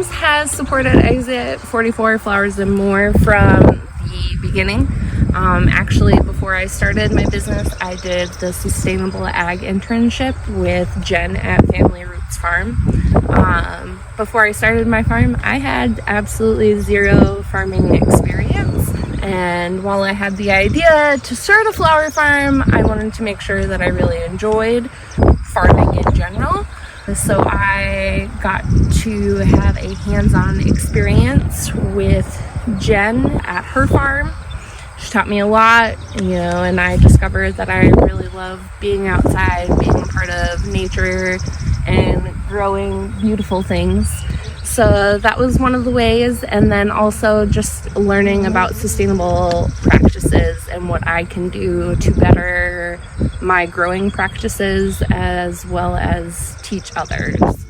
FARRMS has supported Exit 44 Flowers and More from the beginning. Actually, before I started my business, I did the Sustainable Ag internship with Jen at Family Roots Farm. Before I started my farm, I had absolutely zero farming experience. And while I had the idea to start a flower farm, I wanted to make sure that I really enjoyed farming in general. So I got to have a hands-on experience with Jen at her farm. She taught me a lot, and I discovered that I really love being outside, being a part of nature, and growing beautiful things. So that was one of the ways, and then also just learning about sustainable practices and what I can do to better my growing practices as well as teach others.